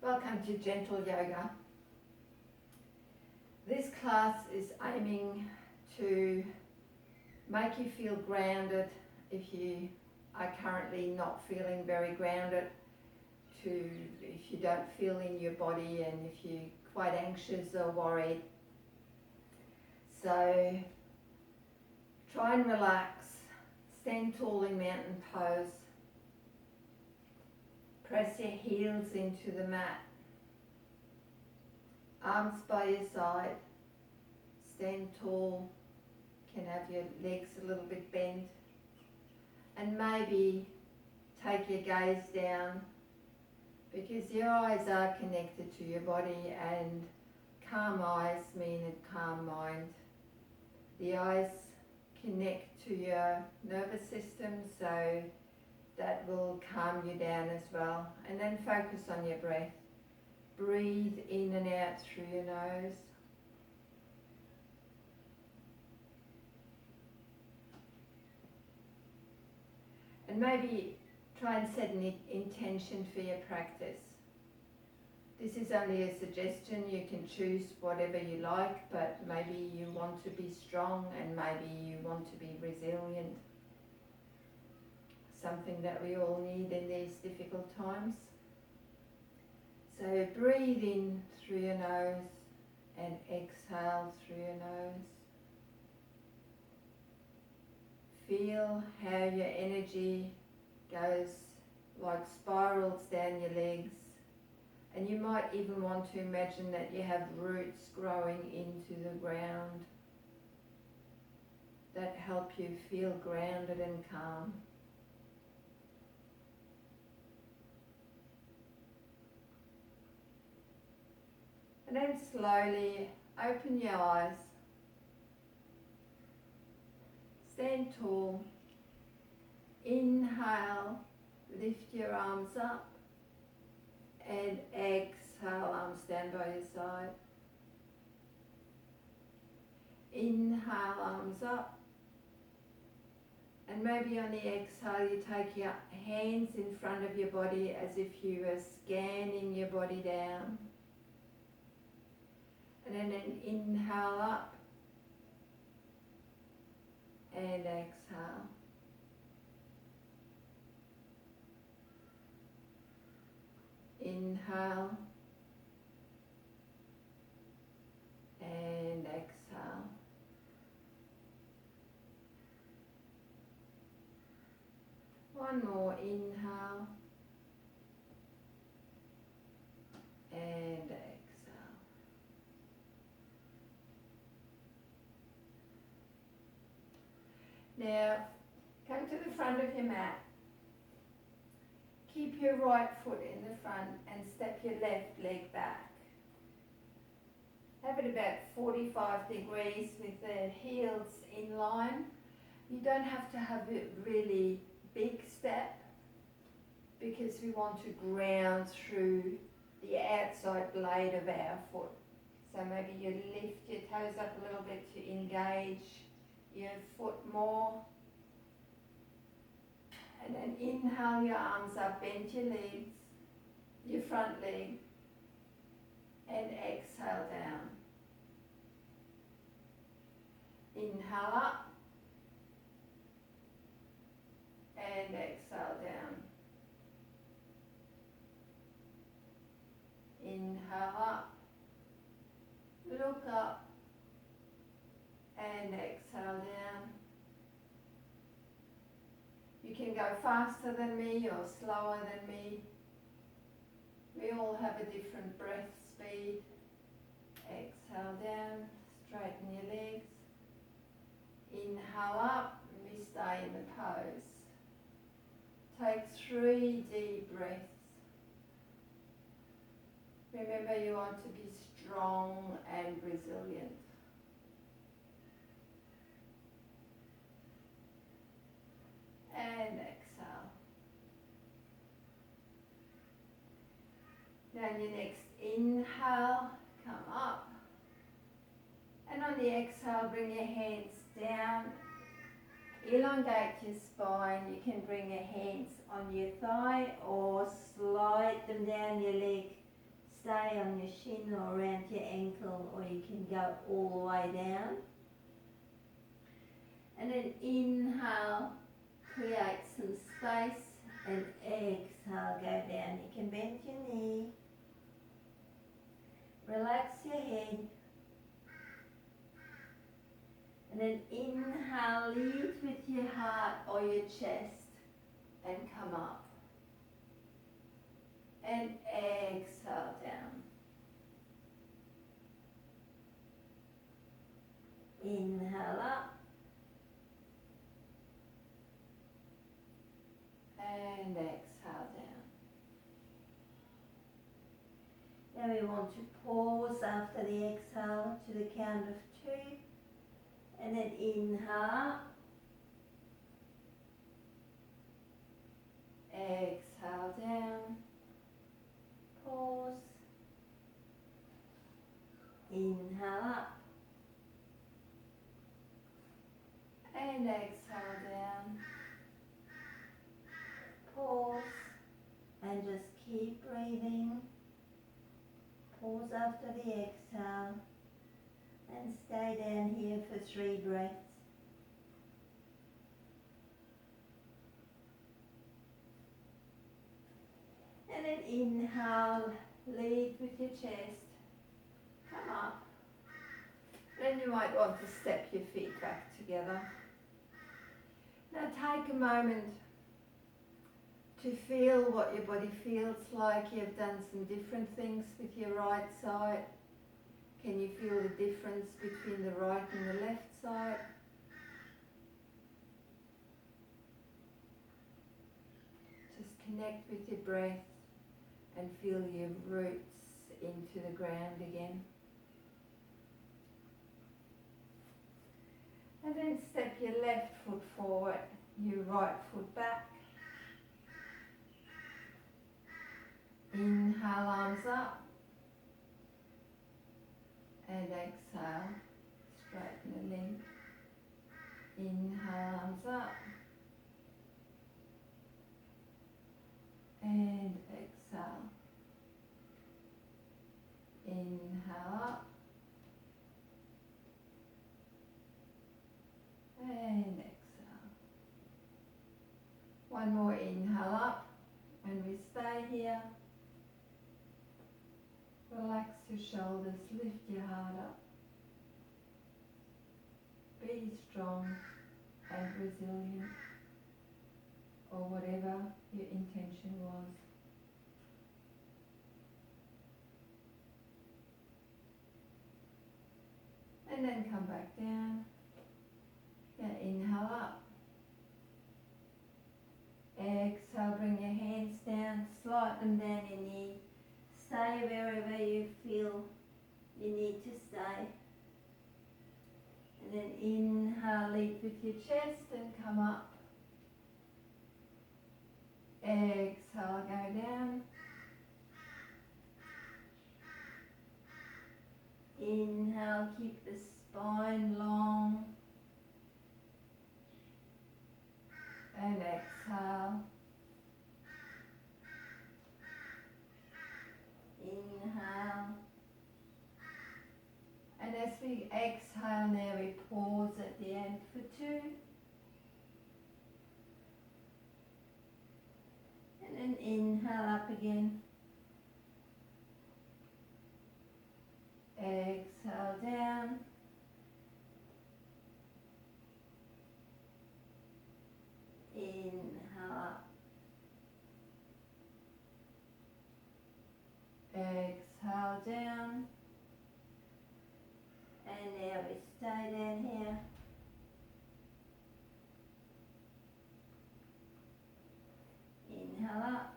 Welcome to Gentle Yoga. This class is aiming to make you feel grounded if you are currently not feeling very grounded, if you don't feel in your body and if you're quite anxious or worried. So try and relax, stand tall in mountain pose, press your heels into the mat, arms by your side, stand tall, can have your legs a little bit bent, and maybe take your gaze down, because your eyes are connected to your body, and calm eyes mean a calm mind. The eyes connect to your nervous system, so that will calm you down as well. And then focus on your breath. Breathe in and out through your nose. And maybe try and set an intention for your practice. This is only a suggestion. You can choose whatever you like, but maybe you want to be strong and maybe you want to be resilient. Something that we all need in these difficult times. So breathe in through your nose and exhale through your nose. Feel how your energy goes like spirals down your legs, and you might even want to imagine that you have roots growing into the ground that help you feel grounded and calm. And then slowly open your eyes, stand tall, inhale, lift your arms up, and exhale, arms down by your side. Inhale, arms up, and maybe on the exhale you take your hands in front of your body as if you were scanning your body down. And then an inhale up and exhale. Inhale and exhale. One more inhale and exhale. Now, come to the front of your mat. Keep your right foot in the front and step your left leg back. Have it about 45 degrees with the heels in line. You don't have to have a really big step because we want to ground through the outside blade of our foot. So maybe you lift your toes up a little bit to engage your foot more, and then inhale your arms up, bend your legs, your front leg, and exhale down. Inhale up and exhale down. Inhale up, look up, and exhale down. You can go faster than me or slower than me. We all have a different breath speed. Exhale down, straighten your legs. Inhale up, we stay in the pose. Take 3 deep breaths. Remember, you want to be strong and resilient. And exhale. Now on your next inhale, come up. And on the exhale, bring your hands down. Elongate your spine. You can bring your hands on your thigh or slide them down your leg stay on your shin or around your ankle, or you can go all the way down. And then inhale, create some space, and exhale, go down. You can bend your knee, relax your head, and then inhale, lead with your heart or your chest and come up. And exhale down. Inhale up. And exhale down. Now we want to pause after the exhale to the count of 2. And then inhale. Exhale down. Pause. Inhale up. And exhale down. Pause. And just keep breathing. Pause after the exhale. And stay down here for 3 breaths. And then inhale, lead with your chest, come up. Then you might want to step your feet back together. Now take a moment to feel what your body feels like. You've done some different things with your right side. Can you feel the difference between the right and the left side? Just connect with your breath and feel your roots into the ground again. And then step your left foot forward, your right foot back. Inhale, arms up. And exhale, straighten the leg. Inhale, arms up. And exhale. Inhale up. And exhale. One more inhale up. And we stay here. Relax your shoulders, lift your heart up. Be strong and resilient, or whatever your intention was. And then come back down. Now inhale up. Exhale, bring your hands down, slide them down your knee. Stay wherever you feel you need to stay. And then inhale, lead with your chest and come up. Exhale, go down. Inhale, keep the spine long. And exhale. Inhale. And as we exhale now, we pause at the end for 2. And then inhale up again. Exhale down. Inhale up. Exhale down. And now we stay down here. Inhale up.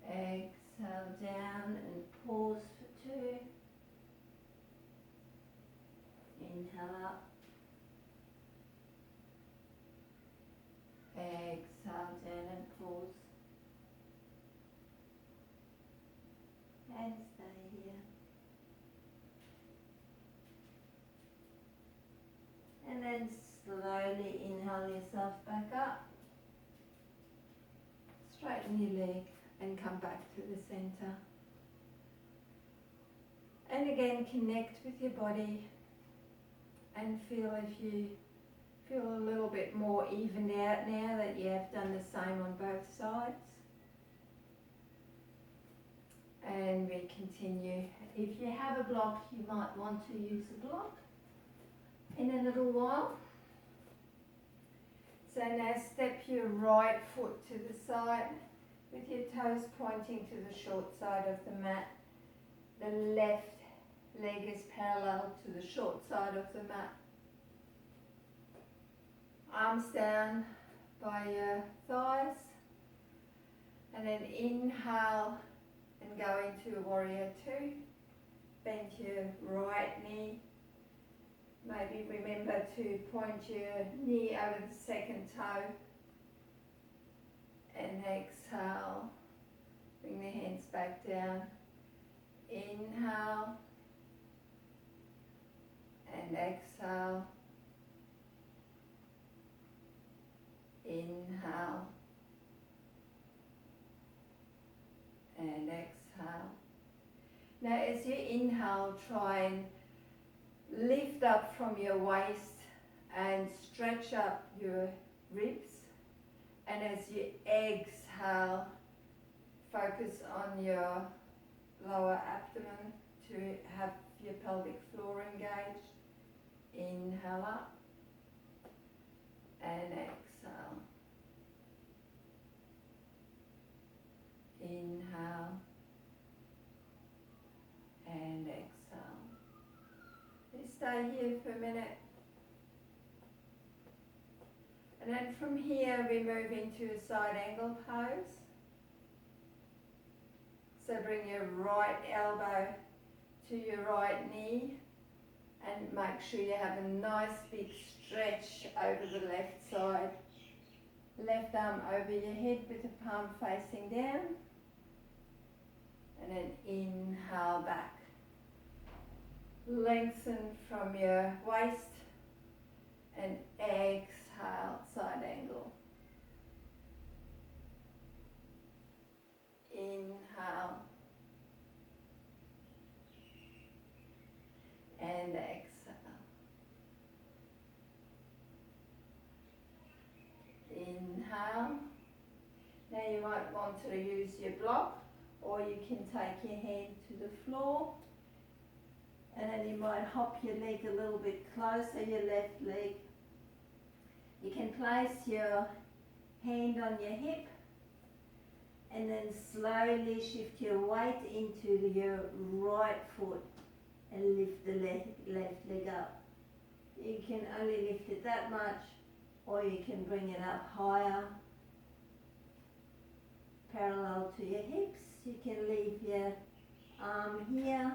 Exhale down and pause for 2. Inhale up. Exhale down and pause. And stay here. And then slowly inhale yourself back up. Straighten your leg. and come back to the center. And again, connect with your body and feel if you feel a little bit more evened out now that you have done the same on both sides. And we continue. If you have a block, you might want to use a block in a little while. So now step your right foot to the side with your toes pointing to the short side of the mat. The left leg is parallel to the short side of the mat. Arms down by your thighs. And then inhale and go into warrior two. Bend your right knee. Maybe remember to point your knee over the second toe. And exhale. Bring the hands back down. Inhale. And exhale. Inhale. And exhale. Now as you inhale, try and lift up from your waist and stretch up your ribs. And as you exhale, focus on your lower abdomen to have your pelvic floor engaged. Inhale up and exhale. Inhale and exhale. Just stay here for a minute. And then from here we move into a side angle pose. So bring your right elbow to your right knee and make sure you have a nice big stretch over the left side. Left arm over your head with the palm facing down. And then inhale back. Lengthen from your waist and exhale, side angle. Inhale and exhale. Inhale. Now you might want to use your block, or you can take your hand to the floor, and then you might hop your leg a little bit closer, your left leg. You can place your hand on your hip and then slowly shift your weight into your right foot and lift the left leg up. You can only lift it that much, or you can bring it up higher, parallel to your hips. You can leave your arm here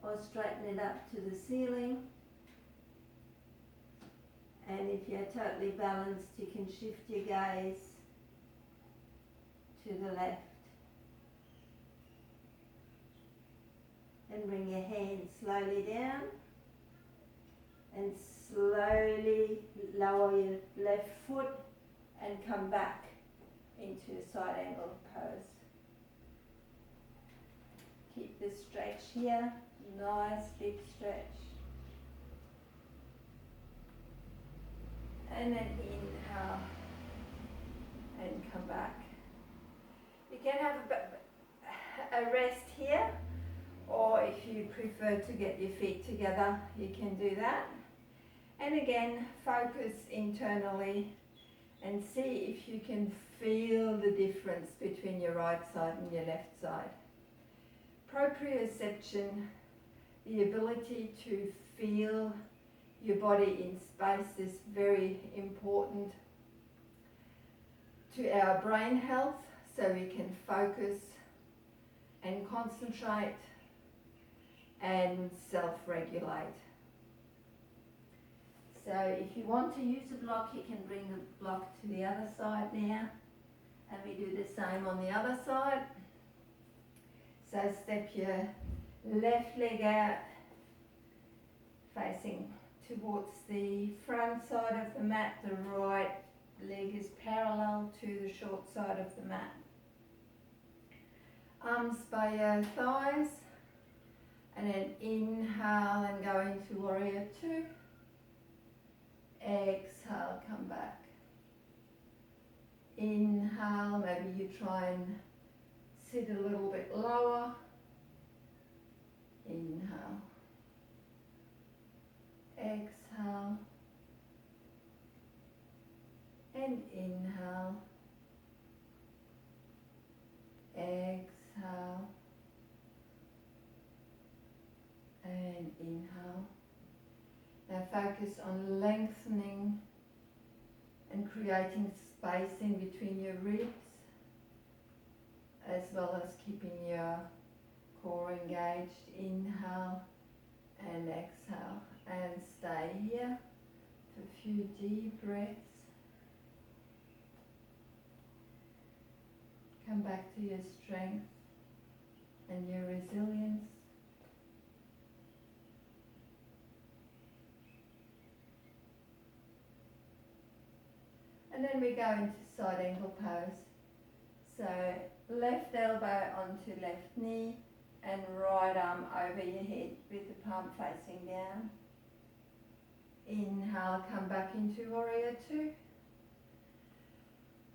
or straighten it up to the ceiling. And if you're totally balanced, you can shift your gaze to the left. And bring your hands slowly down and slowly lower your left foot and come back into a side angle pose. Keep the stretch here, nice big stretch. And then inhale and come back. You can have a rest here, or if you prefer to get your feet together, you can do that. And again, focus internally and see if you can feel the difference between your right side and your left side. Proprioception, the ability to feel your body in space, is very important to our brain health, so we can focus and concentrate and self-regulate. So if you want to use a block, you can bring the block to the other side now, and we do the same on the other side. So step your left leg out, facing towards the front side of the mat. The right leg is parallel to the short side of the mat. Arms by your thighs, and then inhale and go into warrior two. Exhale, come back. Inhale, maybe you try and sit a little bit lower. Inhale. Exhale. And inhale. Exhale. And inhale. Now focus on lengthening and creating space in between your ribs, as well as keeping your core engaged. Inhale and exhale, and stay here for a few deep breaths. Come back to your strength and your resilience. And then we go into side angle pose. So left elbow onto left knee and right arm over your head with the palm facing down. Inhale, come back into warrior two.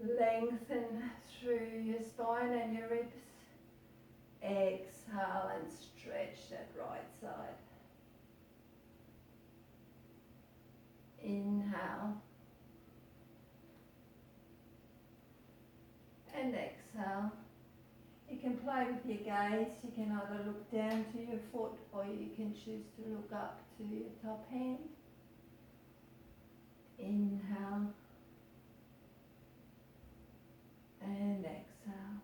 Lengthen through your spine and your ribs. Exhale and stretch that right side. Inhale. And exhale. You can play with your gaze. You can either look down to your foot or you can choose to look up to your top hand. Inhale. And exhale.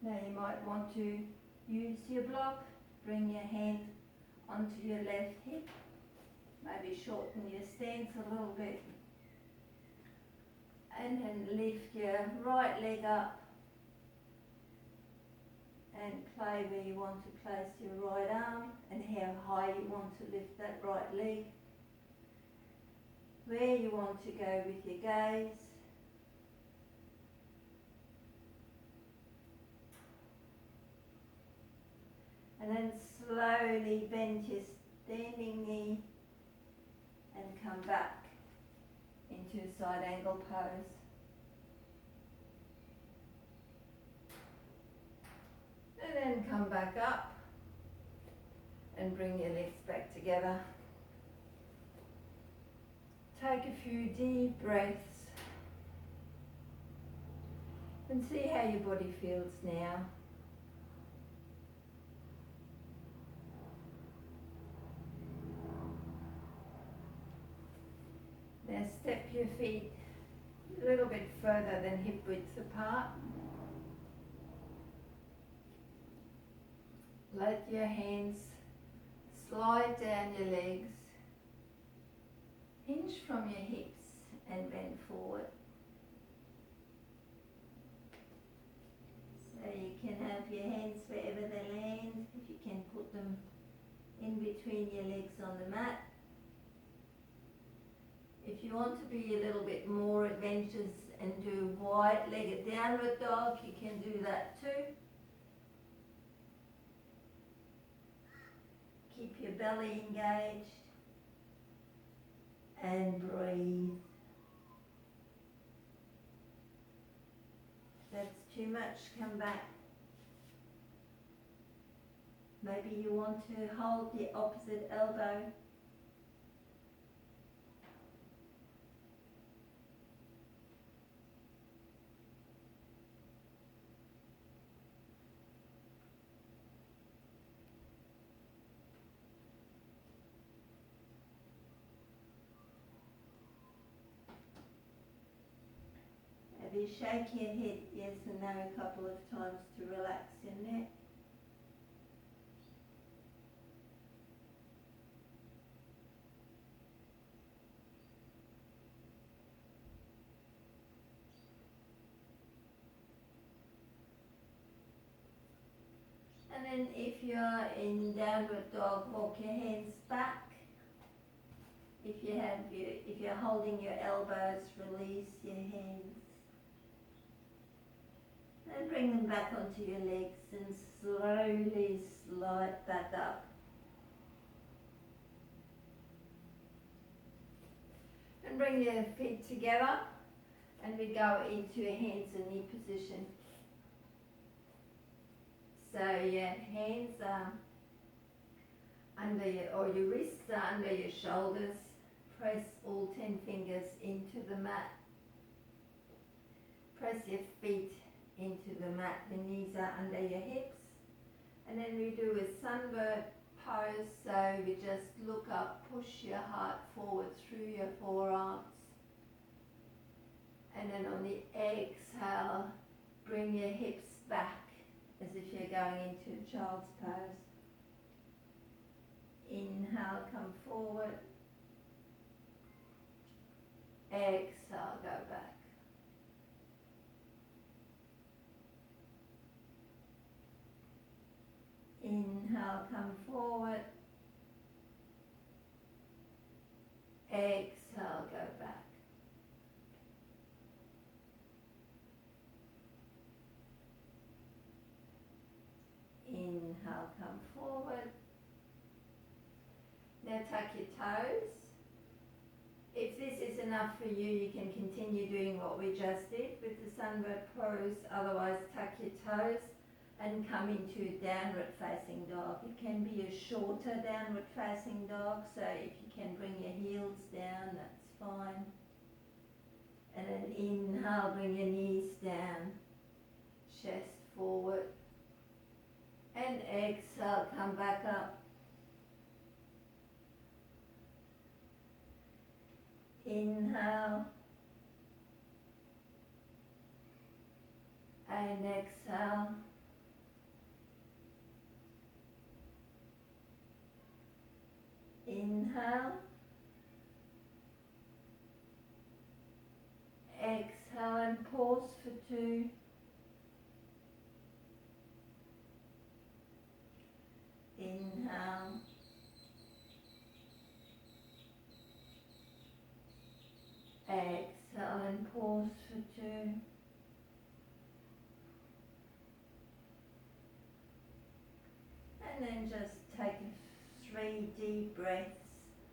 Now you might want to use your block. Bring your hand onto your left hip. Maybe shorten your stance a little bit. And then lift your right leg up and play where you want to place your right arm and how high you want to lift that right leg. Where you want to go with your gaze. And then slowly bend your standing knee and come back into side angle pose. And then come back up and bring your legs back together. Take a few deep breaths and see how your body feels now. Now step your feet a little bit further than hip width apart. Let your hands slide down your legs. Hinge from your hips and bend forward. So you can have your hands wherever they land. If you can put them in between your legs on the mat. If you want to be a little bit more adventurous and do wide-legged downward dog, you can do that too. Keep your belly engaged and breathe. If that's too much, come back. Maybe you want to hold the opposite elbow. Maybe shake your head yes and no a couple of times to relax your neck. And then if you're in downward dog, walk your hands back. If you're holding your elbows, release your hands And bring them back onto your legs and slowly slide back up. And bring your feet together and we go into a hands and knee position. So your hands are under or your wrists are under your shoulders. Press all 10 fingers into the mat. Press your feet into the mat. The knees are under your hips. And then we do a sunbird pose. So we just look up, push your heart forward through your forearms. And then on the exhale, bring your hips back as if you're going into a child's pose. Inhale, come forward. Exhale, go back. Inhale, come forward. Exhale, go back. Inhale, come forward. Now tuck your toes. If this is enough for you, you can continue doing what we just did with the sunbird pose. Otherwise, tuck your toes and come into a downward facing dog. It can be a shorter downward facing dog, so if you can bring your heels down, that's fine. And then inhale, bring your knees down, chest forward. And exhale, come back up. Inhale. And exhale. Inhale. Exhale and pause for 2. Inhale. Exhale and pause for 2. And then just take 3 deep breaths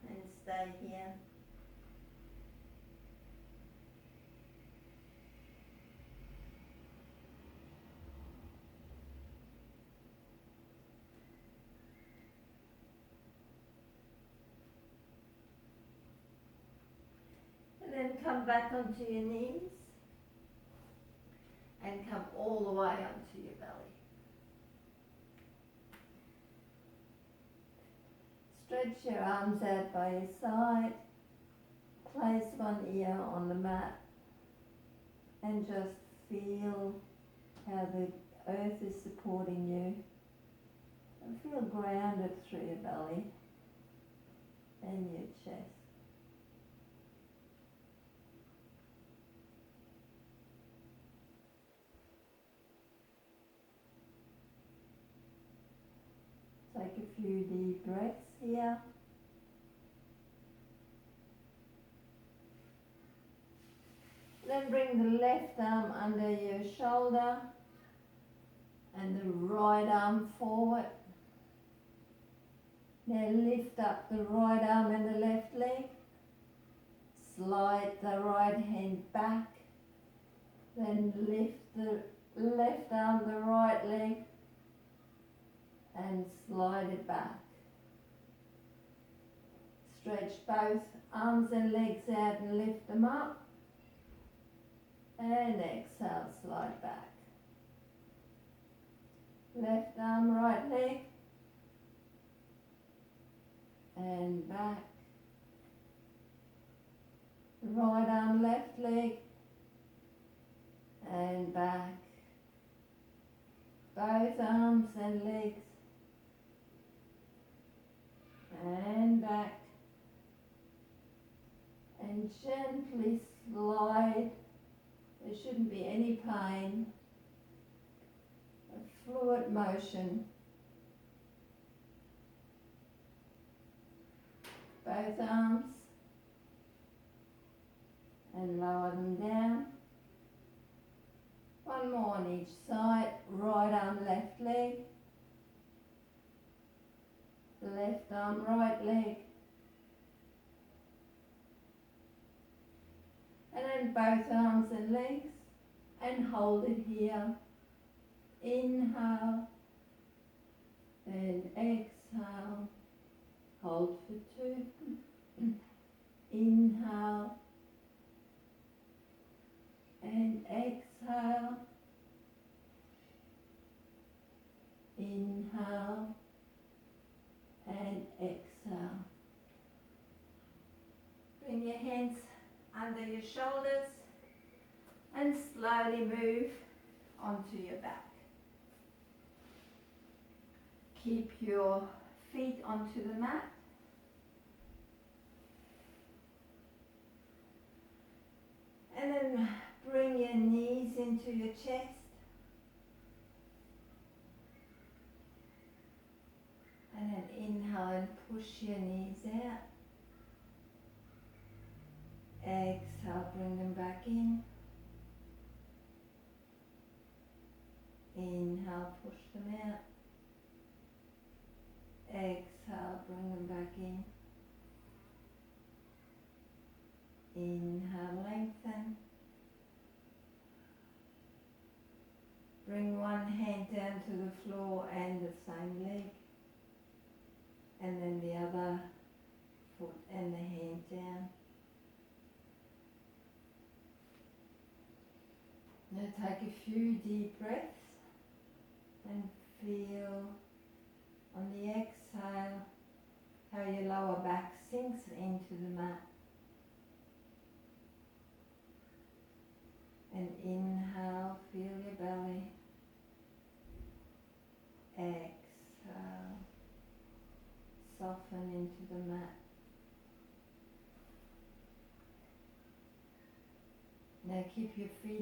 and stay here. And then come back onto your knees and come all the way onto your belly. Stretch your arms out by your side. Place one ear on the mat and just feel how the earth is supporting you. And feel grounded through your belly and your chest. Take a few deep breaths here. Then bring the left arm under your shoulder and the right arm forward. Now lift up the right arm and the left leg. Slide the right hand back. Then lift the left arm, the right leg, and slide it back. Stretch both arms and legs out and lift them up. And exhale, slide back. Left arm, right leg, and back. Right arm, left leg, and back. Both arms and legs, and back. And gently slide. There shouldn't be any pain. A fluid motion. Both arms. And lower them down. One more on each side. Bend both arms and legs and hold it here. Inhale and exhale. Hold for 2. Inhale and exhale. Inhale and exhale. Bring your hands under your shoulders and slowly move onto your back. Keep your feet onto the mat. And then bring your knees into your chest. And then inhale and push your knees out. Exhale, bring them back in. Inhale, push them out. Exhale, bring them back in. Inhale, lengthen. Bring one hand down to the floor and the same leg. And then the other foot and the hand down. Now take a few deep breaths and feel on the exhale how your lower back sinks into the mat. And inhale, feel your belly. Exhale, soften into the mat. Now keep your feet